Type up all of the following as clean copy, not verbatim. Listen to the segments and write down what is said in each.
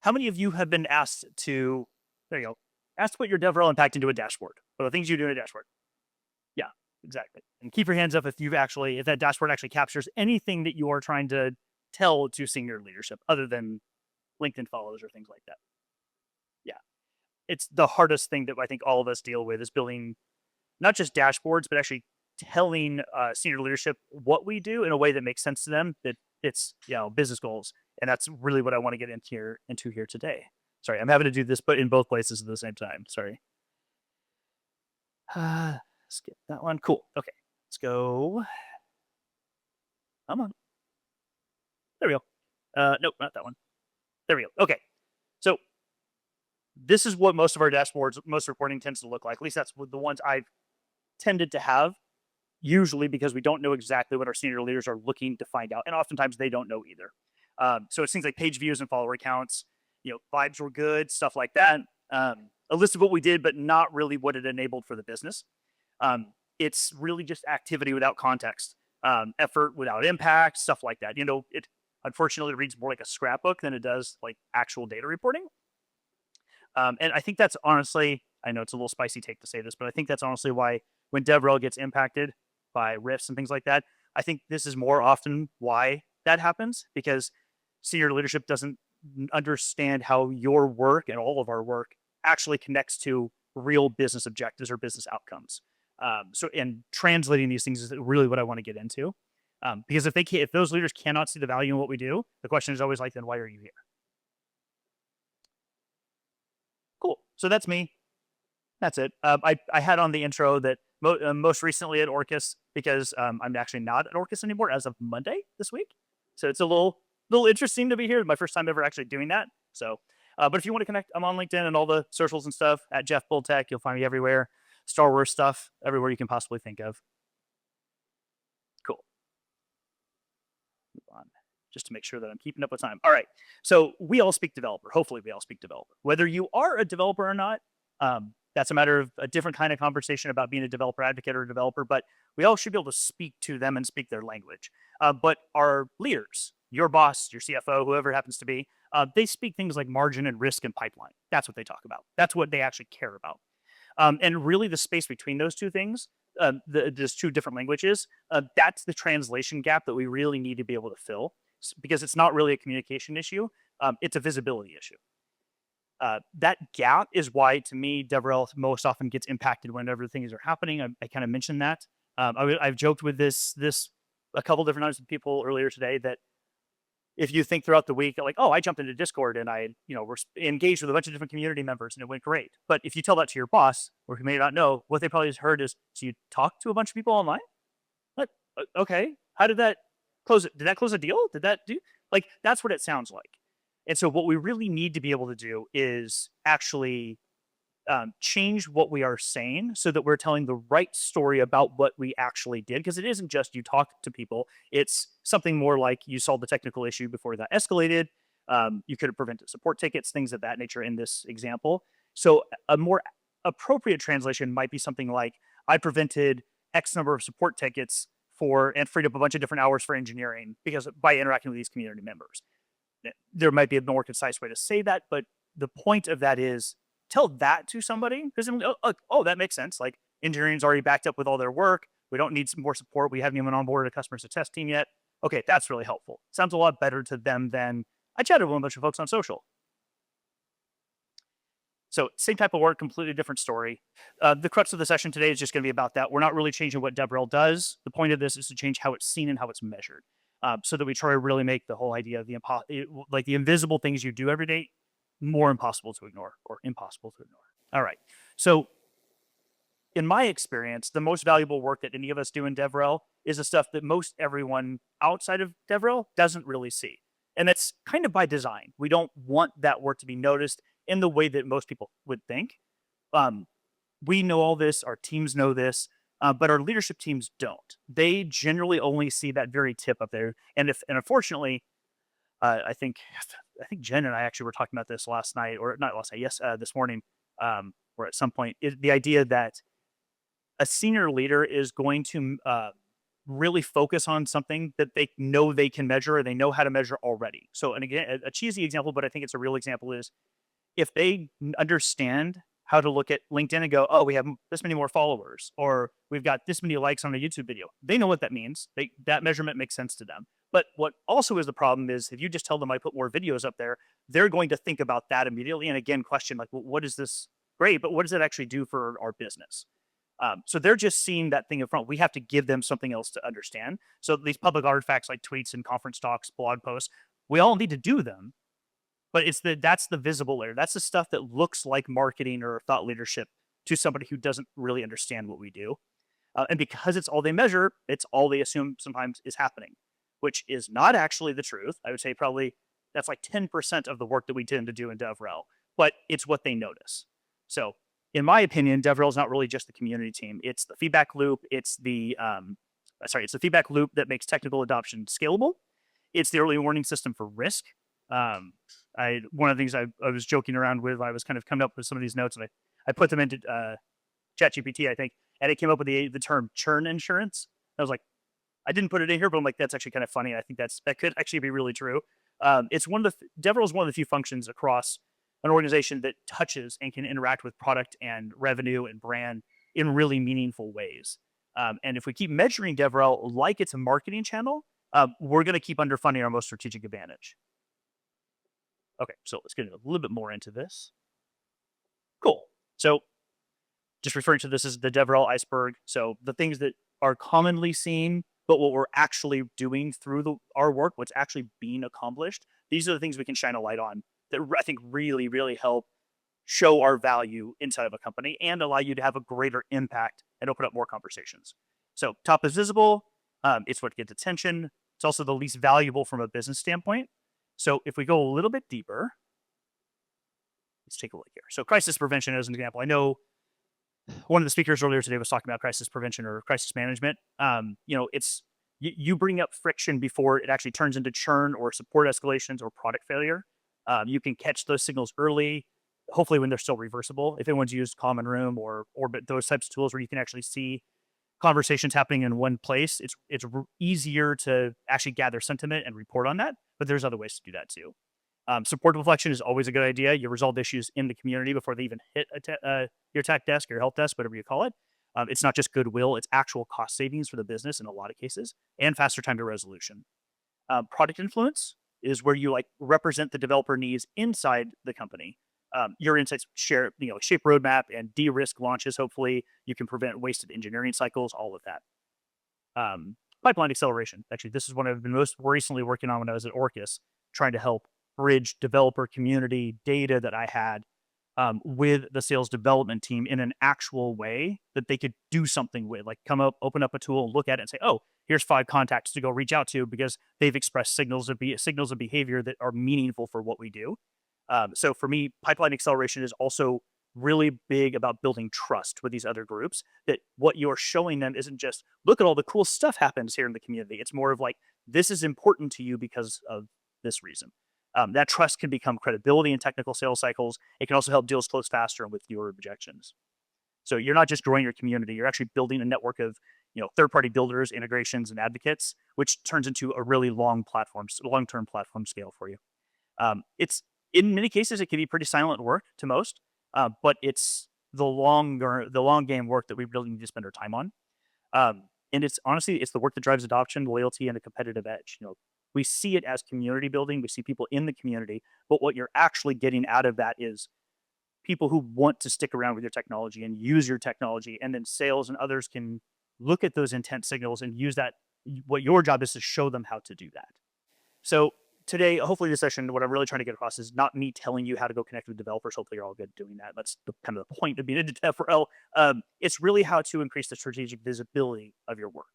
How many of you have been asked to, there you go, asked to put your DevRel impact into a dashboard, or the things you do in a dashboard? Yeah, exactly. And keep your hands up if that dashboard actually captures anything that you are trying to tell to senior leadership other than LinkedIn follows or things like that. Yeah. It's the hardest thing that I think all of us deal with is building not just dashboards, but actually telling senior leadership what we do in a way that makes sense to them, that it's, business goals. And that's really what I want to get into here today. Sorry, I'm having to do this, but in both places at the same time. Sorry. Skip that one. Cool. Okay, let's go. Come on. There we go. Nope, not that one. There we go. Okay. So this is what most of our dashboards, most reporting tends to look like. At least that's the ones I've tended to have, usually because we don't know exactly what our senior leaders are looking to find out. And oftentimes they don't know either. So it's things like page views and follower counts, vibes were good, stuff like that. A list of what we did, but not really what it enabled for the business. It's really just activity without context, effort without impact, stuff like that. It unfortunately reads more like a scrapbook than it does like actual data reporting. And I think that's honestly, I know it's a little spicy take to say this, but I think that's honestly why when DevRel gets impacted by riffs and things like that, I think this is more often why that happens, because senior leadership doesn't understand how your work and all of our work actually connects to real business objectives or business outcomes. And translating these things is really what I want to get into. Because if those leaders cannot see the value in what we do, the question is always like, then why are you here? Cool. So that's me. That's it. I had on the intro that most recently at Orcus, because I'm actually not at Orcus anymore as of Monday this week. So it's a little interesting to be here. My first time ever actually doing that. So, but if you want to connect, I'm on LinkedIn and all the socials and stuff at Jeff Bulltech. You'll find me everywhere. Star Wars stuff, everywhere you can possibly think of. Cool. Move on, just to make sure that I'm keeping up with time. All right. So we all speak developer. Hopefully we all speak developer. Whether you are a developer or not, that's a matter of a different kind of conversation about being a developer advocate or a developer, but we all should be able to speak to them and speak their language. But our leaders, your boss, your CFO, whoever it happens to be, they speak things like margin and risk and pipeline. That's what they talk about. That's what they actually care about. And really the space between those two things, there's two different languages, that's the translation gap that we really need to be able to fill, because it's not really a communication issue. It's a visibility issue. That gap is why, to me, DevRel most often gets impacted whenever things are happening. I kind of mentioned that. I've joked with this a couple different times with people earlier today that if you think throughout the week, like, oh, I jumped into Discord and we're engaged with a bunch of different community members and it went great. But if you tell that to your boss, or who may not know, what they probably just heard is, so you talk to a bunch of people online? What? Okay. How did that close it? Did that close a deal? Did that do? Like, that's what it sounds like. And so what we really need to be able to do is actually change what we are saying so that we're telling the right story about what we actually did. Because it isn't just you talk to people. It's something more like you solved the technical issue before that escalated. You could have prevented support tickets, things of that nature in this example. So a more appropriate translation might be something like, I prevented X number of support tickets and freed up a bunch of different hours for engineering because by interacting with these community members. There might be a more concise way to say that, but the point of that is tell that to somebody, because that makes sense. Like, engineering's already backed up with all their work. We don't need some more support. We haven't even onboarded a customer success team yet. Okay, that's really helpful. Sounds a lot better to them than I chatted with a bunch of folks on social. So same type of work, completely different story. The crux of the session today is just going to be about that. We're not really changing what DevRel does. The point of this is to change how it's seen and how it's measured. So that we try to really make the whole idea of the invisible things you do every day more impossible to ignore, or impossible to ignore. All right. So in my experience, the most valuable work that any of us do in DevRel is the stuff that most everyone outside of DevRel doesn't really see. And that's kind of by design. We don't want that work to be noticed in the way that most people would think. We know all this, our teams know this, but our leadership teams don't. They generally only see that very tip up there. And unfortunately, I think Jen and I actually were talking about this last night, or not last night, this morning, or at some point, the idea that a senior leader is going to really focus on something that they know they can measure or they know how to measure already. So, and again, a cheesy example, but I think it's a real example is if they understand how to look at LinkedIn and go, oh, we have this many more followers, or we've got this many likes on a YouTube video, they know what that means. That measurement makes sense to them. But what also is the problem is if you just tell them I put more videos up there, they're going to think about that immediately and again question like, well, what is this? Great, but what does it actually do for our business? So they're just seeing that thing in front. We have to give them something else to understand. So these public artifacts like tweets and conference talks, blog posts, we all need to do them, but that's the visible layer. That's the stuff that looks like marketing or thought leadership to somebody who doesn't really understand what we do. And because it's all they measure, it's all they assume sometimes is happening, which is not actually the truth. I would say probably that's like 10% of the work that we tend to do in DevRel, but it's what they notice. So, in my opinion, DevRel is not really just the community team. It's the feedback loop. It's the feedback loop that makes technical adoption scalable. It's the early warning system for risk. One of the things I was joking around with, I was kind of coming up with some of these notes, and I put them into ChatGPT, I think, and it came up with the term churn insurance. I was like, I didn't put it in here, but I'm like, that's actually kind of funny. I think that could actually be really true. It's DevRel is one of the few functions across an organization that touches and can interact with product and revenue and brand in really meaningful ways. And if we keep measuring DevRel like it's a marketing channel, we're going to keep underfunding our most strategic advantage. Okay, so let's get a little bit more into this. Cool. So just referring to this as the DevRel iceberg. So the things that are commonly seen, but what we're actually doing through our work, what's actually being accomplished, these are the things we can shine a light on that I think really, really help show our value inside of a company and allow you to have a greater impact and open up more conversations. So top is visible. It's what gets attention. It's also the least valuable from a business standpoint. So if we go a little bit deeper, let's take a look here. So crisis prevention as an example. I know one of the speakers earlier today was talking about crisis prevention or crisis management. It's you bring up friction before it actually turns into churn or support escalations or product failure. You can catch those signals early, hopefully when they're still reversible. If anyone's used Common Room or Orbit, those types of tools where you can actually see conversations happening in one place, it's easier to actually gather sentiment and report on that. But there's other ways to do that too. Support deflection is always a good idea. You resolve issues in the community before they even hit your tech desk or your help desk, whatever you call it. It's not just goodwill; it's actual cost savings for the business in a lot of cases, and faster time to resolution. Product influence is where you represent the developer needs inside the company. Your insights shape roadmap and de-risk launches. Hopefully, you can prevent wasted engineering cycles. All of that. Pipeline acceleration. Actually, this is one I've been most recently working on when I was at Orcus, trying to help bridge developer community data that I had with the sales development team in an actual way that they could do something with, like come up, open up a tool, look at it and say, oh, here's 5 contacts to go reach out to because they've expressed signals of behavior that are meaningful for what we do. So for me, pipeline acceleration is also really big about building trust with these other groups, that what you're showing them isn't just, look at all the cool stuff happens here in the community. It's more of like, this is important to you because of this reason. That trust can become credibility in technical sales cycles. It can also help deals close faster and with fewer objections. So you're not just growing your community, you're actually building a network of third-party builders, integrations, and advocates, which turns into a really long-term platform scale for you. It's in many cases, it can be pretty silent work to most, but it's the long game work that we really need to spend our time on. And it's the work that drives adoption, loyalty, and a competitive edge. We see it as community building. We see people in the community, but what you're actually getting out of that is people who want to stick around with your technology and use your technology, and then sales and others can look at those intent signals and use that. What your job is to show them how to do that. So today, hopefully this session, what I'm really trying to get across is not me telling you how to go connect with developers. Hopefully you're all good doing that. That's kind of the point of being a DevRel. It's really how to increase the strategic visibility of your work.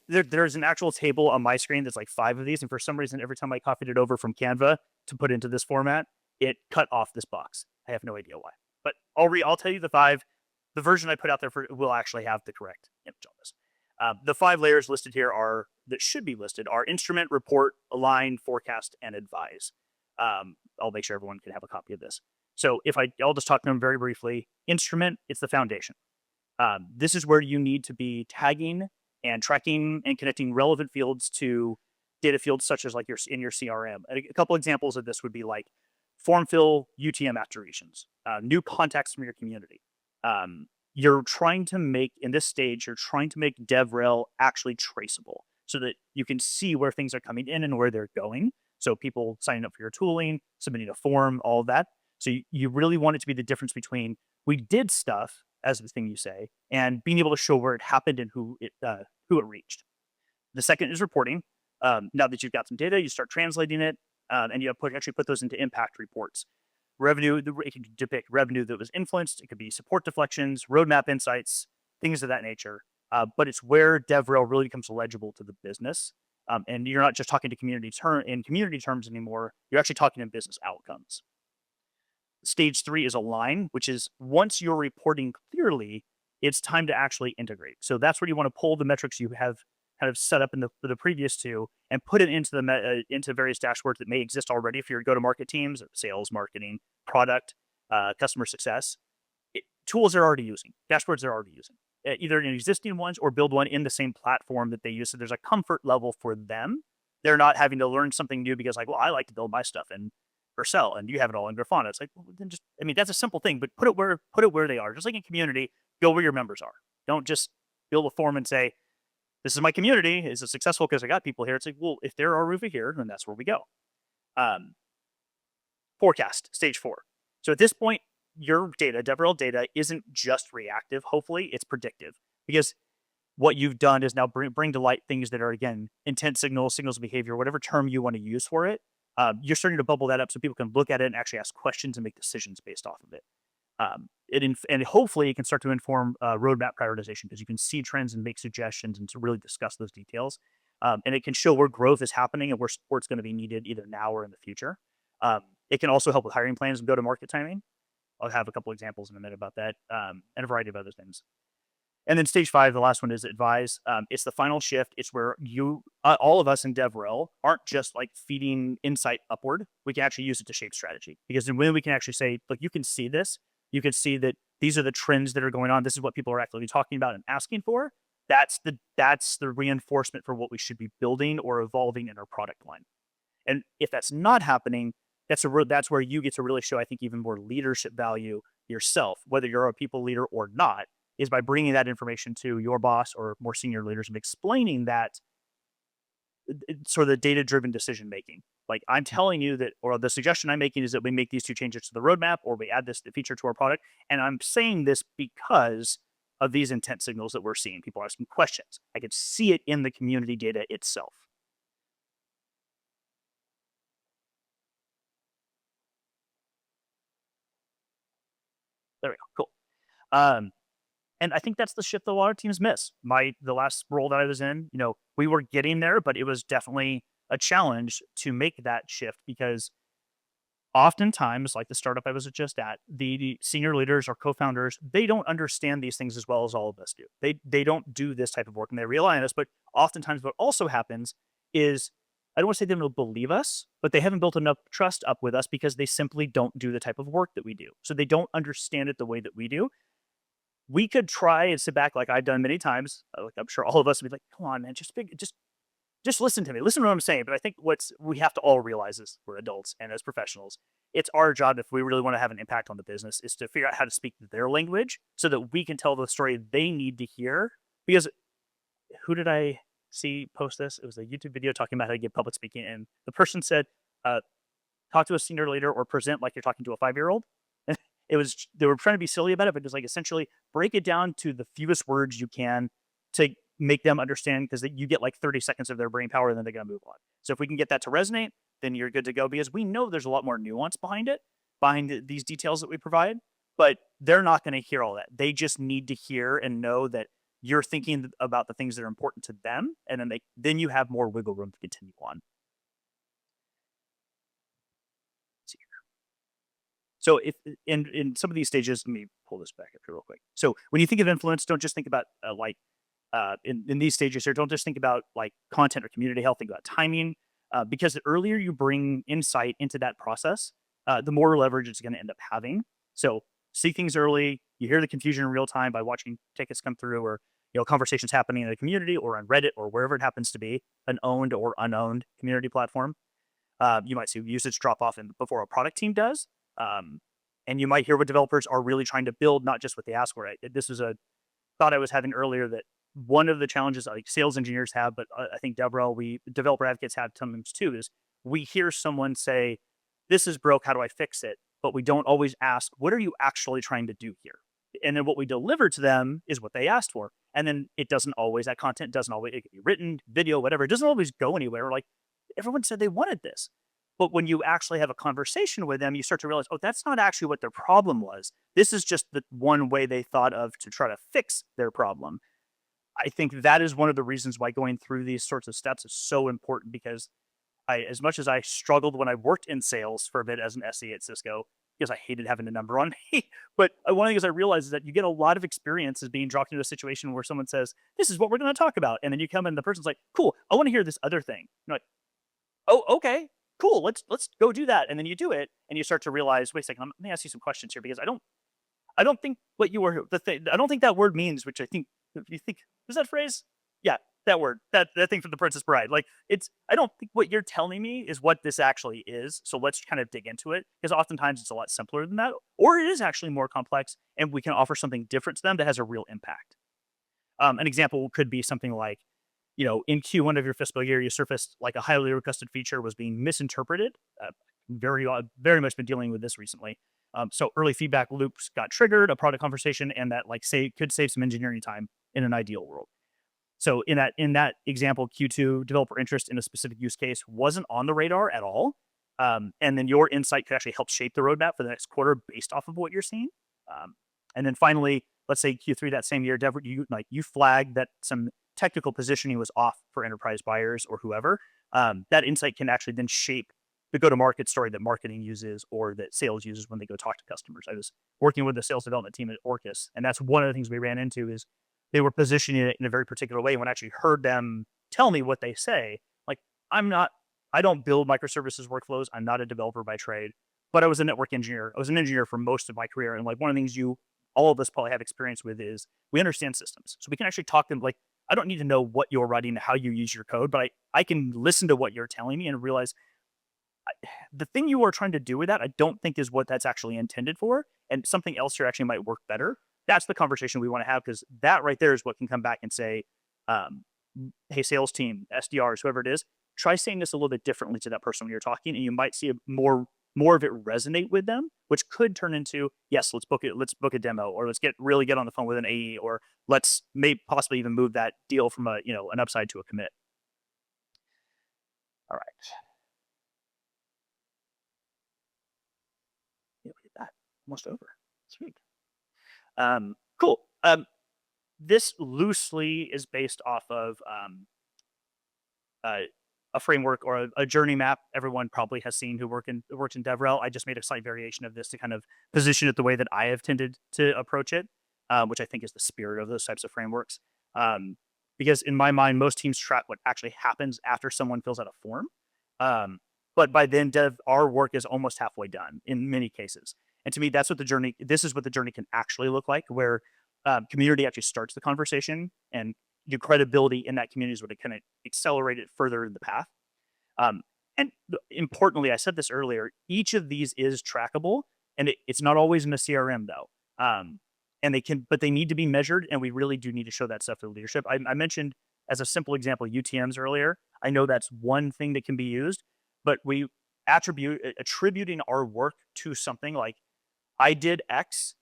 There's an actual table on my screen that's like 5 of these, and for some reason, every time I copied it over from Canva to put into this format, it cut off this box. I have no idea why, but I'll tell you the 5. The version I put out there will actually have the correct image on this. The 5 layers listed here that should be listed are instrument, report, align, forecast, and advise. I'll make sure everyone can have a copy of this. So I'll just talk to them very briefly. Instrument, it's the foundation. This is where you need to be tagging and tracking and connecting relevant fields to data fields such as like in your CRM. A couple examples of this would be like form fill UTM activations, new contacts from your community. You're trying to make, in this stage, you're trying to make DevRel actually traceable so that you can see where things are coming in and where they're going. So people signing up for your tooling, submitting a form, all of that. So you really want it to be the difference between we did stuff as the thing you say and being able to show where it happened and who it reached. The second is reporting. Now that you've got some data, you start translating it, and you actually put those into impact reports. Revenue, it can depict revenue that was influenced. It could be support deflections, roadmap insights, things of that nature. But it's where DevRel really becomes legible to the business. And you're not just talking to in community terms anymore. You're actually talking in business outcomes. Stage 3 is align, which is once you're reporting clearly, it's time to actually integrate. So that's where you want to pull the metrics you have kind of set up in the previous two and put it into various dashboards that may exist already for your go-to-market teams, sales, marketing, product, customer success. Tools they're already using, dashboards they're already using, either in existing ones or build one in the same platform that they use. So there's a comfort level for them. They're not having to learn something new because like, well, I like to build my stuff in Vercel and you have it all in Grafana. It's like, well, then just, I mean, that's a simple thing, but put it where they are. Just like in community, go where your members are. Don't just build a form and say, this is my community. Is it successful because I got people here? It's like, well, if there are over here, then that's where we go. Forecast, stage 4. So at this point, your data, DevRel data, isn't just reactive. Hopefully, it's predictive because what you've done is now bring to light things that are, again, intent signals, signals of behavior, whatever term you want to use for it. You're starting to bubble that up so people can look at it and actually ask questions and make decisions based off of it. And hopefully it can start to inform roadmap prioritization because you can see trends and make suggestions and to really discuss those details. And it can show where growth is happening and where support's going to be needed either now or in the future. It can also help with hiring plans and go-to-market timing. I'll have a couple examples in a minute about that, and a variety of other things. And then stage 5, the last one is advise. It's the final shift. It's where all of us in DevRel aren't just like feeding insight upward. We can actually use it to shape strategy because then when we can actually say, look, you can see this. You can see that these are the trends that are going on. This is what people are actively talking about and asking for. That's the reinforcement for what we should be building or evolving in our product line. And if that's not happening, that's where you get to really show, I think, even more leadership value yourself, whether you're a people leader or not, is by bringing that information to your boss or more senior leaders and explaining that sort of the data-driven decision making. Like I'm telling you that, or the suggestion I'm making is that we make these 2 changes to the roadmap or we add this feature to our product. And I'm saying this because of these intent signals that we're seeing. People asking questions. I could see it in the community data itself. There we go. Cool. And I think that's the shift that a lot of teams miss. The last role that I was in, we were getting there, but it was definitely a challenge to make that shift because oftentimes, like the startup I was just at, the senior leaders or co-founders, they don't understand these things as well as all of us do. They don't do this type of work and they rely on us. But oftentimes what also happens is, I don't want to say they don't believe us, but they haven't built enough trust up with us because they simply don't do the type of work that we do. So they don't understand it the way that we do. We could try and sit back like I've done many times. Like I'm sure all of us would be like, come on, man, just listen to me. Listen to what I'm saying. But I think we have to all realize is we're adults and as professionals, it's our job if we really want to have an impact on the business is to figure out how to speak their language so that we can tell the story they need to hear. Because who did I see post this? It was a YouTube video talking about how to get public speaking. And the person said, talk to a senior leader or present like you're talking to a 5-year-old. They were trying to be silly about it, but just like essentially break it down to the fewest words you can to make them understand because you get like 30 seconds of their brain power and then they're going to move on. So if we can get that to resonate, then you're good to go because we know there's a lot more nuance behind these details that we provide, but they're not going to hear all that. They just need to hear and know that you're thinking about the things that are important to them. And then you have more wiggle room to continue on. So if in some of these stages, let me pull this back up here real quick. So when you think of influence, don't just think about in these stages here, don't just think about like content or community health, think about timing, because the earlier you bring insight into that process, the more leverage it's going to end up having. So see things early, you hear the confusion in real time by watching tickets come through or conversations happening in the community or on Reddit or wherever it happens to be, an owned or unowned community platform. You might see usage drop off before a product team does. Um, and you might hear what developers are really trying to build, not just what they ask for. This is a thought I was having earlier that one of the challenges like sales engineers have, but I think DevRel, we developer advocates have sometimes too, is we hear someone say, "This is broke. How do I fix it?" But we don't always ask, "What are you actually trying to do here?" And then what we deliver to them is what they asked for. And then it doesn't always, that content doesn't always, it can be written, video, whatever. It doesn't always go anywhere. Like everyone said they wanted this. But when you actually have a conversation with them, you start to realize, oh, that's not actually what their problem was. This is just the one way they thought of to try to fix their problem. I think that is one of the reasons why going through these sorts of steps is so important because as much as I struggled when I worked in sales for a bit as an SE at Cisco, because I hated having a number on me. But one of the things I realized is that you get a lot of experience as being dropped into a situation where someone says, "This is what we're going to talk about," and then you come in, and the person's like, "Cool, I want to hear this other thing." You're like, "Oh, okay, cool. Let's go do that." And then you do it, and you start to realize, "Wait a second, let me ask you some questions here because I don't think what you were the thing. I don't think that word means, which I think if you think was that phrase, yeah, that word, that thing from the Princess Bride. Like it's, I don't think what you're telling me is what this actually is. So let's kind of dig into it because oftentimes it's a lot simpler than that, or it is actually more complex, and we can offer something different to them that has a real impact. An example could be something like, in Q1 of your fiscal year, you surfaced like a highly requested feature was being misinterpreted. Very much been dealing with this recently. So early feedback loops got triggered, a product conversation, and that could save some engineering time in an ideal world. So in that example, Q2 developer interest in a specific use case wasn't on the radar at all. And then your insight could actually help shape the roadmap for the next quarter based off of what you're seeing. And then finally, let's say Q3 that same year, you flagged that some technical positioning was off for enterprise buyers or whoever. That insight can actually then shape the go-to-market story that marketing uses or that sales uses when they go talk to customers. I was working with the sales development team at Orcus, and that's one of the things we ran into is they were positioning it in a very particular way. When I actually heard them tell me what they say, like I don't build microservices workflows. I'm not a developer by trade, but I was a network engineer. I was an engineer for most of my career. And like one of the things all of us probably have experience with is we understand systems. So we can actually talk to them. Like, I don't need to know what you're writing, how you use your code, but I can listen to what you're telling me and realize the thing you are trying to do with that, I don't think is what that's actually intended for. And something else here actually might work better. That's the conversation we want to have because that right there is what can come back and say, um, hey, sales team, SDRs, whoever it is, try saying this a little bit differently to that person when you're talking, and you might see more of it resonate with them, which could turn into, yes, let's book a demo, or let's really get on the phone with an AE, or let's possibly even move that deal from an upside to a commit. All right. Yeah, we did that. Almost over. Sweet. Cool. This loosely is based off of uh, a framework or a journey map everyone probably has seen who worked in DevRel. I just made a slight variation of this to kind of position it the way that I have tended to approach it, which I think is the spirit of those types of frameworks. Because in my mind, most teams track what actually happens after someone fills out a form. Um, but by then, our work is almost halfway done in many cases. And to me, this is what the journey can actually look like, where community actually starts the conversation and your credibility in that community is what it kind of accelerate it further in the path. Um, and importantly, I said this earlier, each of these is trackable and it's not always in a CRM though. But they need to be measured and we really do need to show that stuff to leadership. I mentioned as a simple example, UTMs earlier. I know that's one thing that can be used, but we attributing our work to something like I did X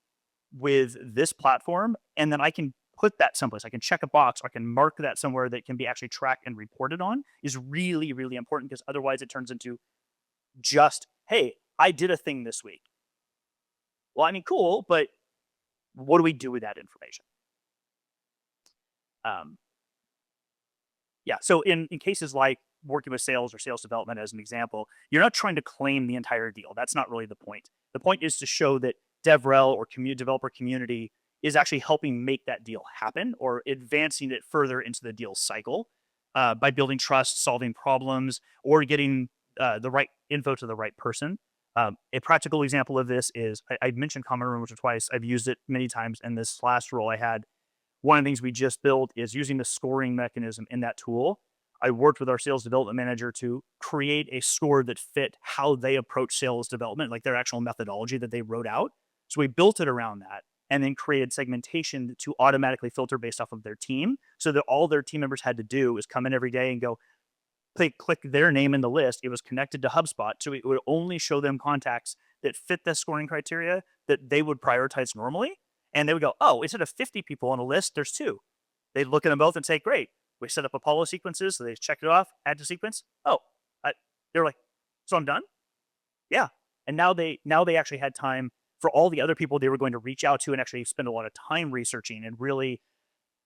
with this platform, and then I can put that someplace. I can check a box or I can mark that somewhere that can be actually tracked and reported on is really, really important because otherwise it turns into just, hey, I did a thing this week. Well, I mean, cool, but what do we do with that information? Um, yeah, so in cases like working with sales or sales development as an example, you're not trying to claim the entire deal. That's not really the point. The point is to show that DevRel or developer community is actually helping make that deal happen or advancing it further into the deal cycle by building trust, solving problems, or getting the right info to the right person. A practical example of this is I mentioned common room once or twice. I've used it many times in this last role I had one of the things we just built is using the scoring mechanism in that tool. I worked with our sales development manager to create a score that fit how they approach sales development, like their actual methodology that they wrote out. So we built it around that and then created segmentation to automatically filter based off of their team so that all their team members had to do is come in every day and go, they click their name in the list. It was connected to HubSpot. So it would only show them contacts that fit the scoring criteria that they would prioritize normally. And they would go, oh, instead of 50 people on a list, there's two. They'd look at them both and say, great. We set up Apollo sequences. So they checked it off, add to sequence. Oh, they were like, so I'm done? Yeah. And now they actually had time for all the other people they were going to reach out to and actually spend a lot of time researching and really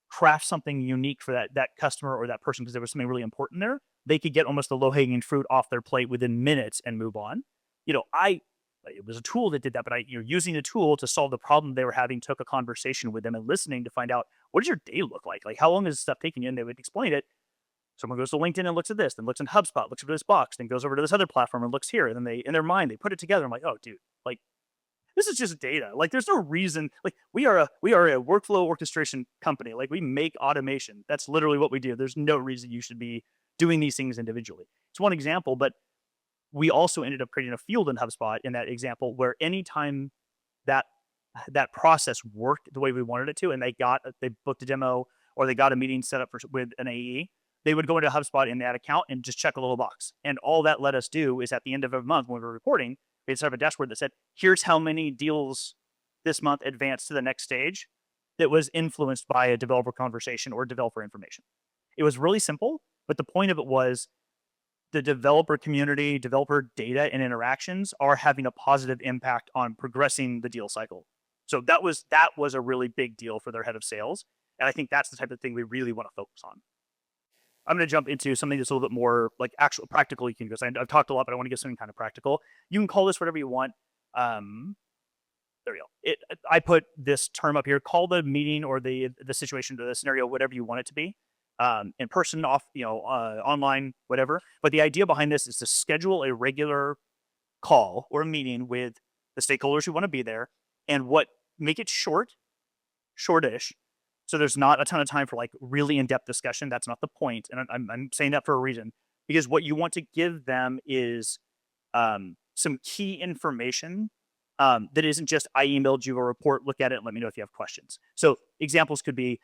craft something unique for that customer or that person because there was something really important there. They could get almost the low hanging fruit off their plate within minutes and move on. It was a tool that did that, but using the tool to solve the problem they were having, took a conversation with them and listening to find out what does your day look like? Like how long is this stuff taking you? And they would explain it. Someone goes to LinkedIn and looks at this, then looks in HubSpot, looks at this box, then goes over to this other platform and looks here. And then in their mind, they put it together. I'm like, oh, dude, like this is just data. Like there's no reason. Like we are a workflow orchestration company. Like we make automation. That's literally what we do. There's no reason you should be doing these things individually. It's one example, but we also ended up creating a field in HubSpot in that example where anytime that process worked the way we wanted it to, and they booked a demo or they got a meeting set up with an AE, they would go into HubSpot in that account and just check a little box. And all that let us do is at the end of a month when we were reporting, we had set up a dashboard that said, here's how many deals this month advanced to the next stage that was influenced by a developer conversation or developer information. It was really simple, but the point of it was the developer community, developer data and interactions are having a positive impact on progressing the deal cycle. So that was a really big deal for their head of sales. And I think that's the type of thing we really want to focus on. I'm going to jump into something that's a little bit more like actual practical. You can go. I've talked a lot, but I want to get something kind of practical. You can call this whatever you want. There we go. I put this term up here. Call the meeting or the situation or the scenario whatever you want it to be. In person, online, whatever. But the idea behind this is to schedule a regular call or a meeting with the stakeholders who want to be there, and make it shortish. So there's not a ton of time for like really in-depth discussion. That's not the point. And I'm saying that for a reason, because what you want to give them is some key information that isn't just, I emailed you a report, look at it and let me know if you have questions. So examples could be,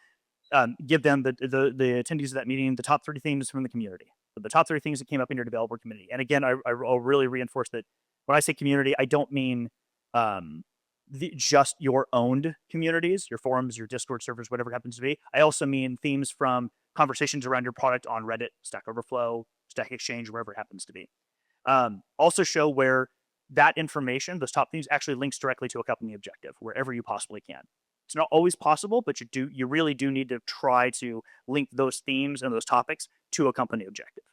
give them the attendees of that meeting, the top 30 things from the community, the top 30 things that came up in your developer community. And again, I'll really reinforce that when I say community, I don't mean just your owned communities, your forums, your Discord servers, whatever it happens to be. I also mean themes from conversations around your product on Reddit, Stack Overflow, Stack Exchange, wherever it happens to be. Also show where that information, those top themes, actually links directly to a company objective, wherever you possibly can. It's not always possible, but you really do need to try to link those themes and those topics to a company objective.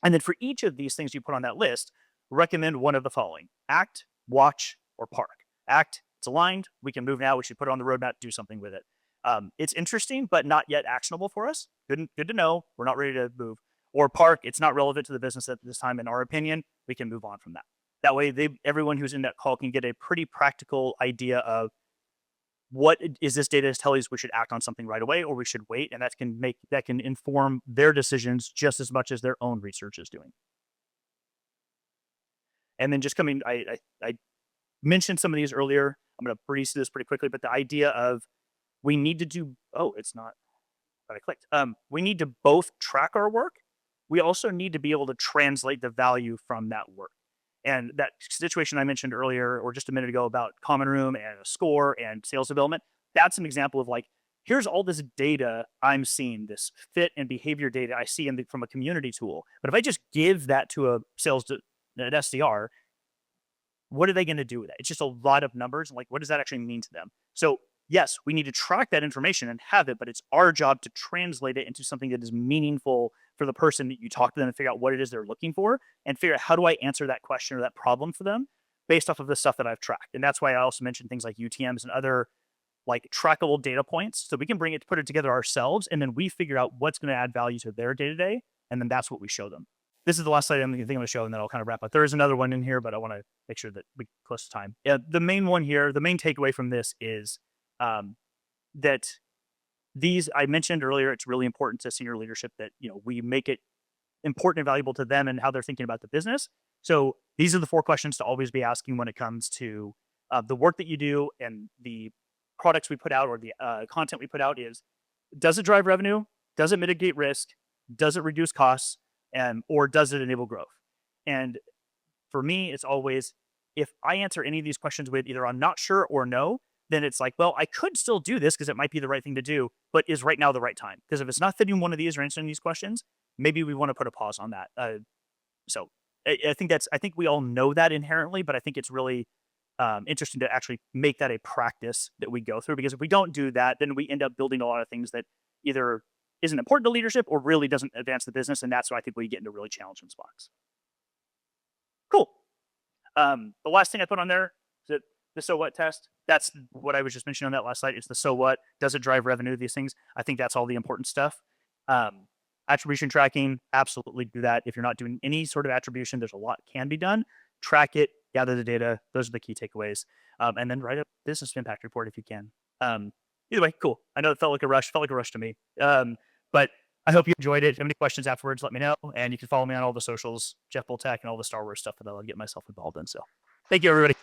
And then for each of these things you put on that list, recommend one of the following: act, watch, or park. Act, it's aligned, we can move now, we should put it on the roadmap, do something with it. It's interesting, but not yet actionable for us. Good to know, we're not ready to move. Or park, it's not relevant to the business at this time, in our opinion, we can move on from that. That way, everyone who's in that call can get a pretty practical idea of what is this data telling us we should act on something right away or we should wait, and that can inform their decisions just as much as their own research is doing. And then just I mentioned some of these earlier. I'm going to breeze through this pretty quickly, but the idea of we need to do, it's not that I clicked. We need to both track our work. We also need to be able to translate the value from that work. And that situation I mentioned earlier, or just a minute ago, about Common Room and a score and sales development, that's an example of like, here's all this data I'm seeing, this fit and behavior data I see from a community tool. But if I just give that to an SDR, what are they going to do with that? It's just a lot of numbers. Like, what does that actually mean to them? So yes, we need to track that information and have it, but it's our job to translate it into something that is meaningful for the person that you talk to them and figure out what it is they're looking for and figure out how do I answer that question or that problem for them based off of the stuff that I've tracked. And that's why I also mentioned things like UTMs and other like trackable data points. So we can put it together ourselves, and then we figure out what's going to add value to their day-to-day. And then that's what we show them. This is the last slide I'm going to show, and then I'll kind of wrap up. There is another one in here, but I want to make sure that we close to time. Yeah, the main one here, the main takeaway from this is that these I mentioned earlier, it's really important to senior leadership that we make it important and valuable to them and how they're thinking about the business. So these are the 4 questions to always be asking when it comes to the work that you do and the products we put out or the content we put out is, does it drive revenue? Does it mitigate risk? Does it reduce costs? And or does it enable growth? And for me, it's always, if I answer any of these questions with either I'm not sure or no, then it's like, well, I could still do this because it might be the right thing to do, but is right now the right time? Because if it's not fitting one of these or answering these questions, maybe we want to put a pause on that. So I think we all know that inherently, but I think it's really interesting to actually make that a practice that we go through. Because if we don't do that, then we end up building a lot of things that either isn't important to leadership or really doesn't advance the business, and that's why I think we get into really challenging spots. Cool. The last thing I put on there is the so what test. That's what I was just mentioning on that last slide. It's the so what. Does it drive revenue? These things. I think that's all the important stuff. Attribution tracking, absolutely do that. If you're not doing any sort of attribution, there's a lot can be done. Track it, gather the data. Those are the key takeaways. And then write a business impact report if you can. Either way, cool. I know it felt like a rush to me. But I hope you enjoyed it. If you have any questions afterwards, let me know. And you can follow me on all the socials, Jeff Boltech, and all the Star Wars stuff that I'll get myself involved in. So thank you, everybody.